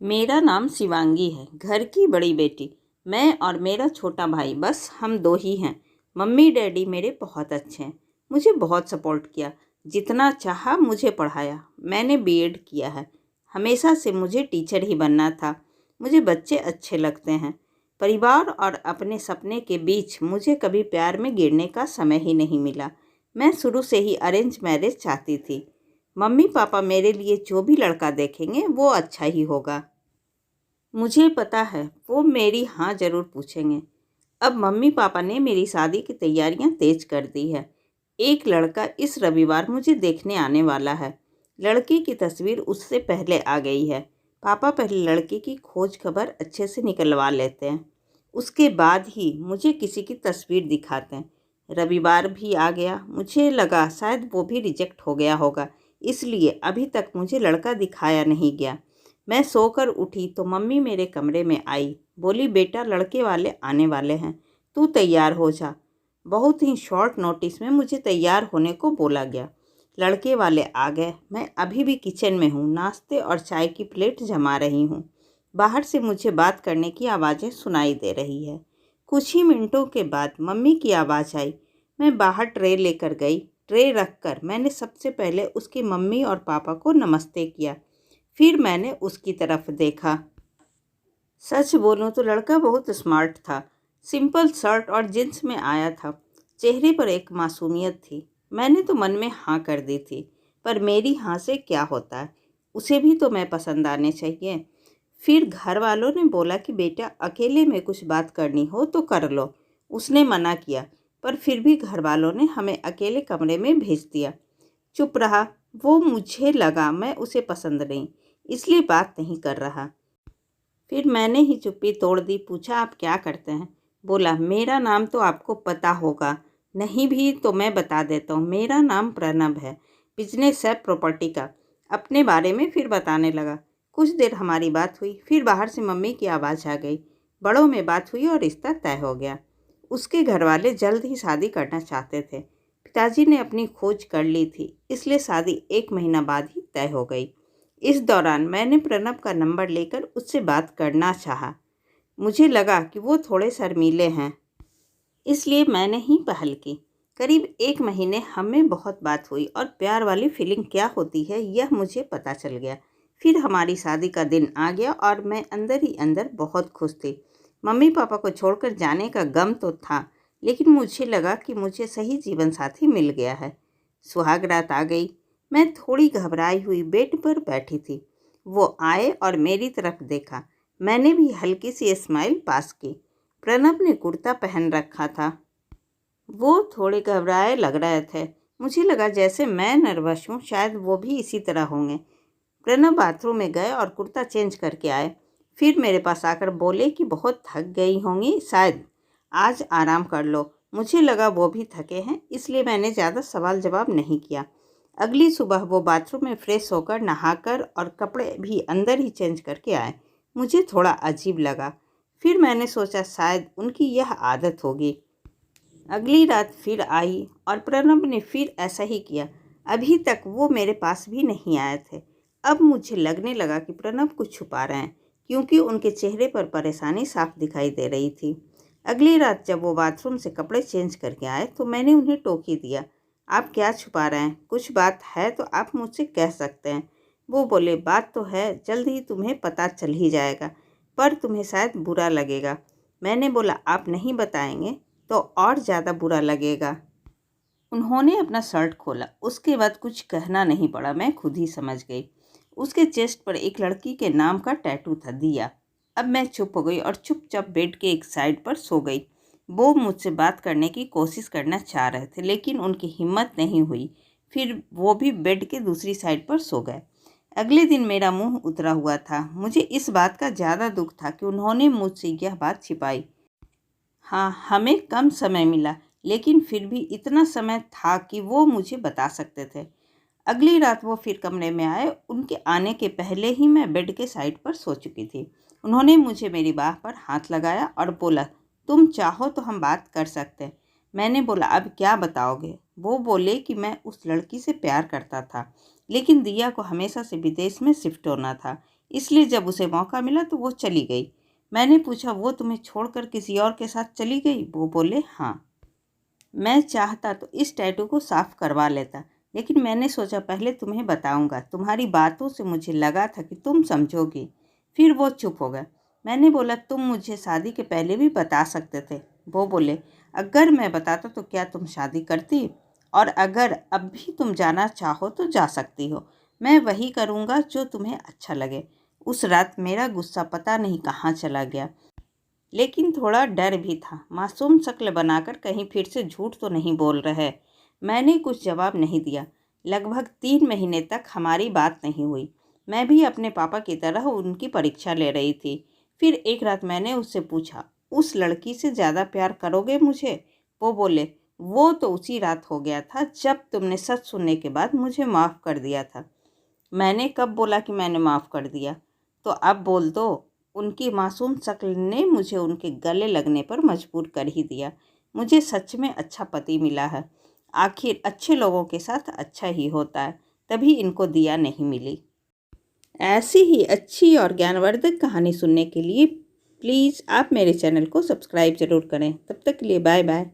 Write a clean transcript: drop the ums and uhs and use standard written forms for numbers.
मेरा नाम शिवांगी है, घर की बड़ी बेटी। मैं और मेरा छोटा भाई, बस हम दो ही हैं। मम्मी डैडी मेरे बहुत अच्छे हैं, मुझे बहुत सपोर्ट किया। जितना चाहा मुझे पढ़ाया। मैंने बीएड किया है। हमेशा से मुझे टीचर ही बनना था। मुझे बच्चे अच्छे लगते हैं। परिवार और अपने सपने के बीच मुझे कभी प्यार में गिरने का समय ही नहीं मिला। मैं शुरू से ही अरेंज मैरिज चाहती थी। मम्मी पापा मेरे लिए जो भी लड़का देखेंगे वो अच्छा ही होगा। मुझे पता है वो मेरी हाँ ज़रूर पूछेंगे। अब मम्मी पापा ने मेरी शादी की तैयारियां तेज कर दी है। एक लड़का इस रविवार मुझे देखने आने वाला है। लड़की की तस्वीर उससे पहले आ गई है। पापा पहले लड़की की खोज खबर अच्छे से निकलवा लेते हैं, उसके बाद ही मुझे किसी की तस्वीर दिखाते हैं। रविवार भी आ गया। मुझे लगा शायद वो भी रिजेक्ट हो गया होगा, इसलिए अभी तक मुझे लड़का दिखाया नहीं गया। मैं सोकर उठी तो मम्मी मेरे कमरे में आई। बोली, बेटा लड़के वाले आने वाले हैं, तू तैयार हो जा। बहुत ही शॉर्ट नोटिस में मुझे तैयार होने को बोला गया। लड़के वाले आ गए। मैं अभी भी किचन में हूँ, नाश्ते और चाय की प्लेट जमा रही हूँ। बाहर से मुझे बात करने की आवाज़ें सुनाई दे रही है। कुछ ही मिनटों के बाद मम्मी की आवाज़ आई। मैं बाहर ट्रे लेकर गई। ट्रे रखकर मैंने सबसे पहले उसकी मम्मी और पापा को नमस्ते किया। फिर मैंने उसकी तरफ देखा। सच बोलूं तो लड़का बहुत स्मार्ट था। सिंपल शर्ट और जींस में आया था। चेहरे पर एक मासूमियत थी। मैंने तो मन में हाँ कर दी थी, पर मेरी हाँ से क्या होता है, उसे भी तो मैं पसंद आने चाहिए। फिर घर वालों ने बोला कि बेटा अकेले में कुछ बात करनी हो तो कर लो। उसने मना किया, पर फिर भी घर वालों ने हमें अकेले कमरे में भेज दिया। चुप रहा। वो मुझे लगा मैं उसे पसंद नहीं, इसलिए बात नहीं कर रहा। फिर मैंने ही चुप्पी तोड़ दी। पूछा, आप क्या करते हैं? बोला, मेरा नाम तो आपको पता होगा। नहीं भी तो मैं बता देता हूँ, मेरा नाम प्रणव है। बिजनेस है प्रॉपर्टी का। अपने बारे में फिर बताने लगा। कुछ देर हमारी बात हुई। फिर बाहर से मम्मी की आवाज़ आ गई। बड़ों में बात हुई और रिश्ता तय हो गया। उसके घर वाले जल्द ही शादी करना चाहते थे। पिताजी ने अपनी खोज कर ली थी, इसलिए शादी 1 महीना बाद ही तय हो गई। इस दौरान मैंने प्रणव का नंबर लेकर उससे बात करना चाहा। मुझे लगा कि वो थोड़े शर्मीले हैं, इसलिए मैंने ही पहल की। करीब 1 महीने हमें बहुत बात हुई और प्यार वाली फीलिंग क्या होती है यह मुझे पता चल गया। फिर हमारी शादी का दिन आ गया और मैं अंदर ही अंदर बहुत खुश थी। मम्मी पापा को छोड़कर जाने का गम तो था, लेकिन मुझे लगा कि मुझे सही जीवन साथी मिल गया है। सुहाग रात आ गई। मैं थोड़ी घबराई हुई बेड पर बैठी थी। वो आए और मेरी तरफ देखा। मैंने भी हल्की सी स्माइल पास की। प्रणव ने कुर्ता पहन रखा था। वो थोड़े घबराए लग रहे थे। मुझे लगा जैसे मैं नर्वस हूँ, शायद वो भी इसी तरह होंगे। प्रणव बाथरूम में गए और कुर्ता चेंज करके आए। फिर मेरे पास आकर बोले कि बहुत थक गई होंगी, शायद आज आराम कर लो। मुझे लगा वो भी थके हैं, इसलिए मैंने ज़्यादा सवाल जवाब नहीं किया। अगली सुबह वो बाथरूम में फ्रेश होकर नहाकर और कपड़े भी अंदर ही चेंज करके आए। मुझे थोड़ा अजीब लगा। फिर मैंने सोचा शायद उनकी यह आदत होगी। अगली रात फिर आई और प्रणव ने फिर ऐसा ही किया। अभी तक वो मेरे पास भी नहीं आए थे। अब मुझे लगने लगा कि प्रणव कुछ छुपा रहे हैं, क्योंकि उनके चेहरे पर परेशानी साफ दिखाई दे रही थी। अगली रात जब वो बाथरूम से कपड़े चेंज करके आए तो मैंने उन्हें टोक ही दिया। आप क्या छुपा रहे हैं? कुछ बात है तो आप मुझसे कह सकते हैं। वो बोले, बात तो है, जल्द ही तुम्हें पता चल ही जाएगा, पर तुम्हें शायद बुरा लगेगा। मैंने बोला, आप नहीं बताएंगे तो और ज़्यादा बुरा लगेगा। उन्होंने अपना शर्ट खोला। उसके बाद कुछ कहना नहीं पड़ा, मैं खुद ही समझ गई। उसके चेस्ट पर एक लड़की के नाम का टैटू था, दिया। अब मैं चुप हो गई और चुपचाप बेड के एक साइड पर सो गई। वो मुझसे बात करने की कोशिश करना चाह रहे थे, लेकिन उनकी हिम्मत नहीं हुई। फिर वो भी बेड के दूसरी साइड पर सो गए। अगले दिन मेरा मुंह उतरा हुआ था। मुझे इस बात का ज़्यादा दुख था कि उन्होंने मुझसे यह बात छिपाई। हाँ, हमें कम समय मिला, लेकिन फिर भी इतना समय था कि वो मुझे बता सकते थे। अगली रात वो फिर कमरे में आए। उनके आने के पहले ही मैं बेड के साइड पर सो चुकी थी। उन्होंने मुझे मेरी बाह पर हाथ लगाया और बोला, तुम चाहो तो हम बात कर सकते हैं। मैंने बोला, अब क्या बताओगे? वो बोले कि मैं उस लड़की से प्यार करता था, लेकिन दिया को हमेशा से विदेश में शिफ्ट होना था, इसलिए जब उसे मौका मिला तो वो चली गई। मैंने पूछा, वो तुम्हें छोड़कर किसी और के साथ चली गई? वो बोले, हाँ। मैं चाहता तो इस टैटू को साफ करवा लेता, लेकिन मैंने सोचा पहले तुम्हें बताऊंगा। तुम्हारी बातों से मुझे लगा था कि तुम समझोगी। फिर वो चुप हो गया। मैंने बोला, तुम मुझे शादी के पहले भी बता सकते थे। वो बोले, अगर मैं बताता तो क्या तुम शादी करती? और अगर अब भी तुम जाना चाहो तो जा सकती हो। मैं वही करूँगा जो तुम्हें अच्छा लगे। उस रात मेरा गुस्सा पता नहीं कहाँ चला गया, लेकिन थोड़ा डर भी था। मासूम शक्ल बनाकर कहीं फिर से झूठ तो नहीं बोल रहे। मैंने कुछ जवाब नहीं दिया। लगभग 3 महीने तक हमारी बात नहीं हुई। मैं भी अपने पापा की तरह उनकी परीक्षा ले रही थी। फिर एक रात मैंने उससे पूछा, उस लड़की से ज़्यादा प्यार करोगे मुझे? वो बोले, वो तो उसी रात हो गया था जब तुमने सच सुनने के बाद मुझे माफ़ कर दिया था। मैंने कब बोला कि मैंने माफ़ कर दिया? तो अब बोल दो। उनकी मासूम शक्ल ने मुझे उनके गले लगने पर मजबूर कर ही दिया। मुझे सच में अच्छा पति मिला है। आखिर अच्छे लोगों के साथ अच्छा ही होता है, तभी इनको दिया नहीं मिली। ऐसी ही अच्छी और ज्ञानवर्धक कहानी सुनने के लिए प्लीज़ आप मेरे चैनल को सब्सक्राइब ज़रूर करें। तब तक के लिए बाय बाय।